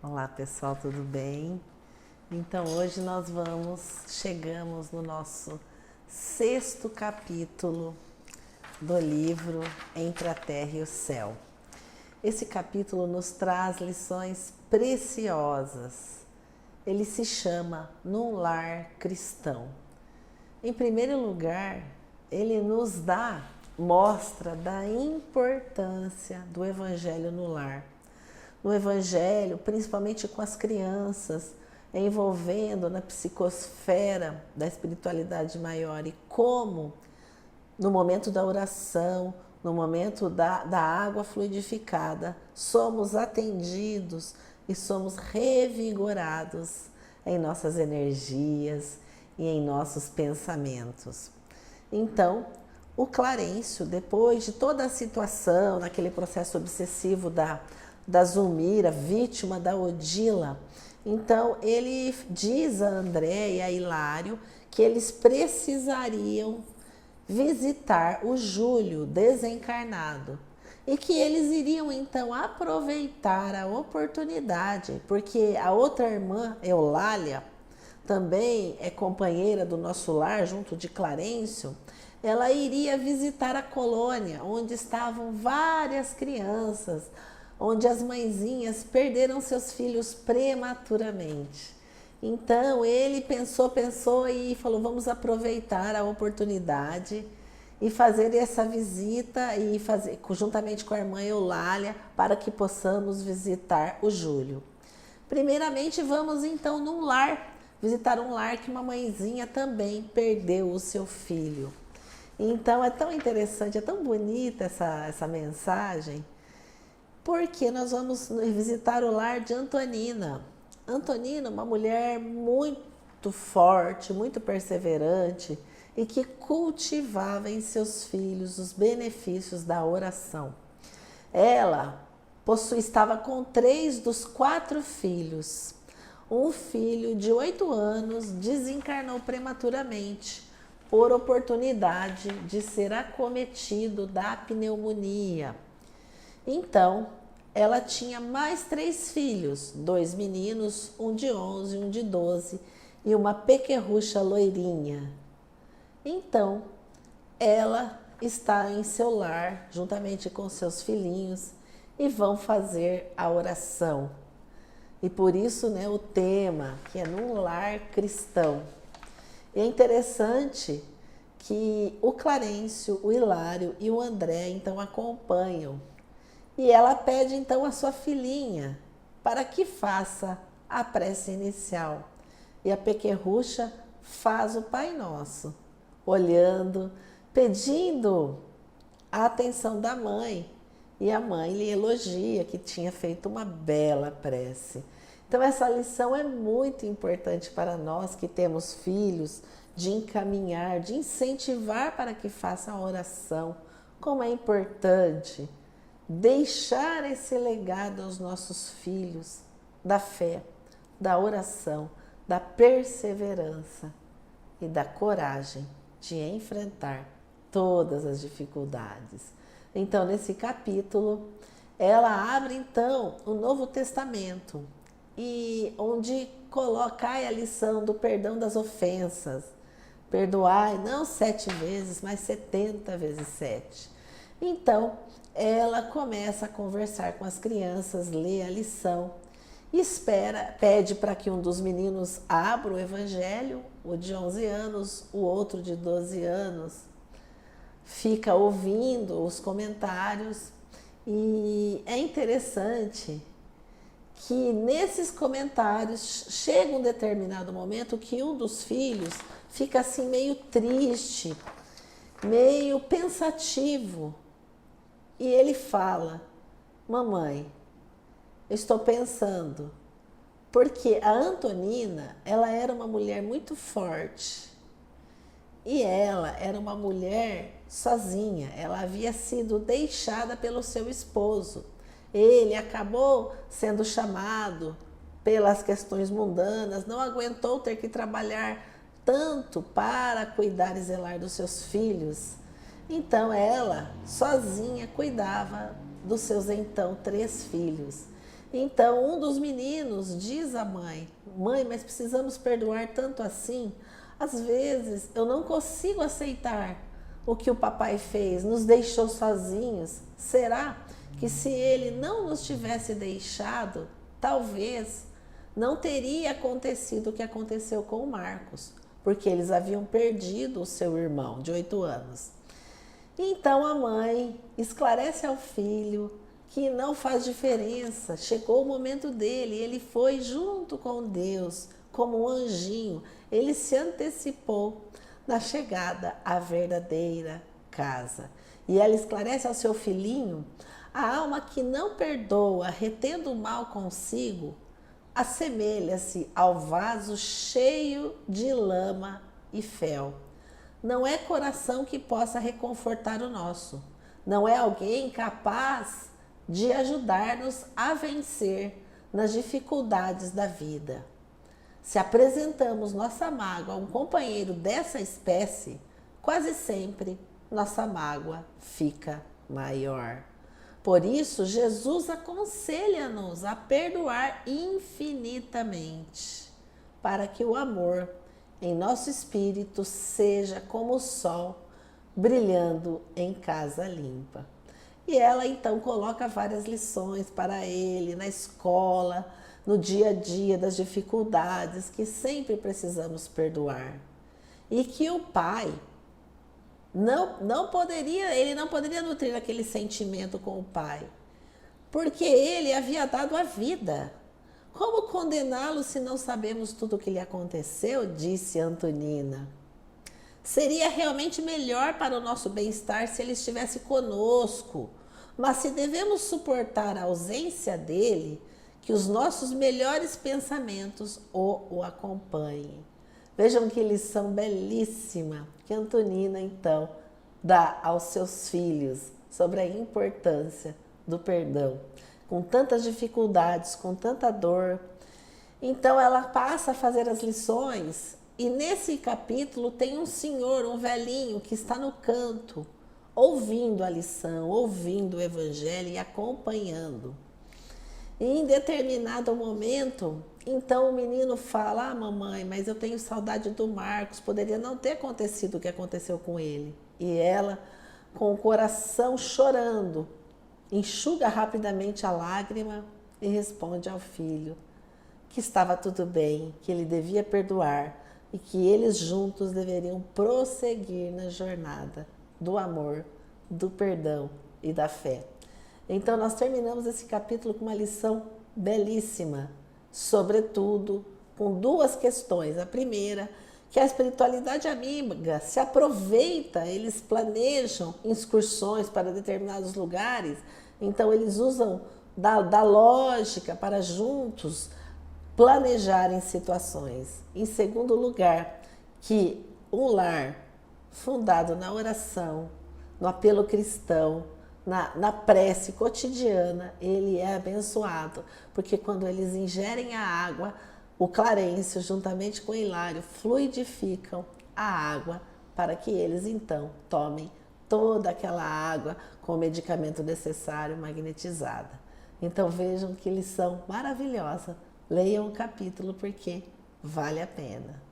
Olá pessoal, tudo bem? Então hoje nós chegamos no nosso sexto capítulo do livro Entre a Terra e o Céu. Esse capítulo nos traz lições preciosas. Ele se chama Num Lar Cristão. Em primeiro lugar, ele nos mostra da importância do Evangelho no lar. No Evangelho, principalmente com as crianças, envolvendo na psicosfera da espiritualidade maior e como, no momento da oração, no momento da água fluidificada, somos atendidos e somos revigorados em nossas energias e em nossos pensamentos. Então, o Clarencio, depois de toda a situação, naquele processo obsessivo da Zulmira, vítima da Odila, então ele diz a André e a Hilário que eles precisariam visitar o Júlio desencarnado e que eles iriam então aproveitar a oportunidade, porque a outra irmã, Eulália, também é companheira do nosso lar, junto de Clarencio, ela iria visitar a colônia onde estavam várias crianças, onde as mãezinhas perderam seus filhos prematuramente. Então ele pensou e falou: vamos aproveitar a oportunidade e fazer essa visita e fazer juntamente com a irmã Eulália para que possamos visitar o Júlio. Primeiramente vamos então num lar, visitar um lar que uma mãezinha também perdeu o seu filho. Então é tão interessante, é tão bonita essa mensagem, porque nós vamos visitar o lar de Antonina. Antonina, uma mulher muito forte, muito perseverante e que cultivava em seus filhos os benefícios da oração. Ela estava com 3 dos 4 filhos. Um filho de 8 anos desencarnou prematuramente por oportunidade de ser acometido da pneumonia. Então, ela tinha mais 3 filhos, 2 meninos, um de 11, um de 12 e uma pequerrucha loirinha. Então, ela está em seu lar, juntamente com seus filhinhos, e vão fazer a oração. E por isso, o tema, que é num lar cristão. E é interessante que o Clarencio, o Hilário e o André, então, acompanham. E ela pede então a sua filhinha para que faça a prece inicial. E a pequerrucha faz o Pai Nosso, olhando, pedindo a atenção da mãe. E a mãe lhe elogia que tinha feito uma bela prece. Então essa lição é muito importante para nós que temos filhos, de encaminhar, de incentivar para que façam a oração. Como é importante deixar esse legado aos nossos filhos da fé, da oração, da perseverança e da coragem de enfrentar todas as dificuldades. Então, nesse capítulo, ela abre então o Novo Testamento e onde colocai a lição do perdão das ofensas. Perdoai não 7 vezes, mas 70 vezes 7. Então, ela começa a conversar com as crianças, lê a lição, pede para que um dos meninos abra o Evangelho, o de 11 anos, o outro de 12 anos, fica ouvindo os comentários. E é interessante que nesses comentários chega um determinado momento que um dos filhos fica assim meio triste, meio pensativo. E ele fala: mamãe, eu estou pensando, porque a Antonina, ela era uma mulher muito forte e ela era uma mulher sozinha, ela havia sido deixada pelo seu esposo. Ele acabou sendo chamado pelas questões mundanas, não aguentou ter que trabalhar tanto para cuidar e zelar dos seus filhos. Então ela, sozinha, cuidava dos seus então 3 filhos. Então, um dos meninos diz à mãe: mãe, mas precisamos perdoar tanto assim? Às vezes eu não consigo aceitar o que o papai fez, nos deixou sozinhos. Será que se ele não nos tivesse deixado, talvez não teria acontecido o que aconteceu com o Marcos, porque eles haviam perdido o seu irmão de 8 anos. Então a mãe esclarece ao filho que não faz diferença, chegou o momento dele, ele foi junto com Deus, como um anjinho, ele se antecipou na chegada à verdadeira casa. E ela esclarece ao seu filhinho: a alma que não perdoa, retendo o mal consigo, assemelha-se ao vaso cheio de lama e fel. Não é coração que possa reconfortar o nosso, não é alguém capaz de ajudar-nos a vencer nas dificuldades da vida. Se apresentamos nossa mágoa a um companheiro dessa espécie, quase sempre nossa mágoa fica maior. Por isso, Jesus aconselha-nos a perdoar infinitamente, para que o amor em nosso espírito seja como o sol brilhando em casa limpa. E ela então coloca várias lições para ele na escola, no dia a dia, das dificuldades que sempre precisamos perdoar. E que o pai não poderia nutrir aquele sentimento com o pai, porque ele havia dado a vida. Como condená-lo se não sabemos tudo o que lhe aconteceu? Disse Antonina. Seria realmente melhor para o nosso bem-estar se ele estivesse conosco, mas se devemos suportar a ausência dele, que os nossos melhores pensamentos o acompanhem. Vejam que lição belíssima que Antonina então dá aos seus filhos sobre a importância do perdão. Com tantas dificuldades, com tanta dor. Então ela passa a fazer as lições. E nesse capítulo tem um senhor, um velhinho, que está no canto, ouvindo a lição, ouvindo o evangelho e acompanhando. E em determinado momento, então o menino fala: mamãe, mas eu tenho saudade do Marcos, poderia não ter acontecido o que aconteceu com ele. E ela, com o coração chorando, enxuga rapidamente a lágrima e responde ao filho que estava tudo bem, que ele devia perdoar, e que eles juntos deveriam prosseguir na jornada do amor, do perdão e da fé. Então nós terminamos esse capítulo com uma lição belíssima, sobretudo com duas questões. A primeira, que a espiritualidade amiga se aproveita, eles planejam excursões para determinados lugares, então eles usam da lógica para juntos planejarem situações. Em segundo lugar, que um lar fundado na oração, no apelo cristão, na prece cotidiana, ele é abençoado, porque quando eles ingerem a água, o Clarencio, juntamente com o Hilário, fluidificam a água para que eles então tomem toda aquela água com o medicamento necessário magnetizada. Então vejam que lição maravilhosa. Leiam o capítulo porque vale a pena.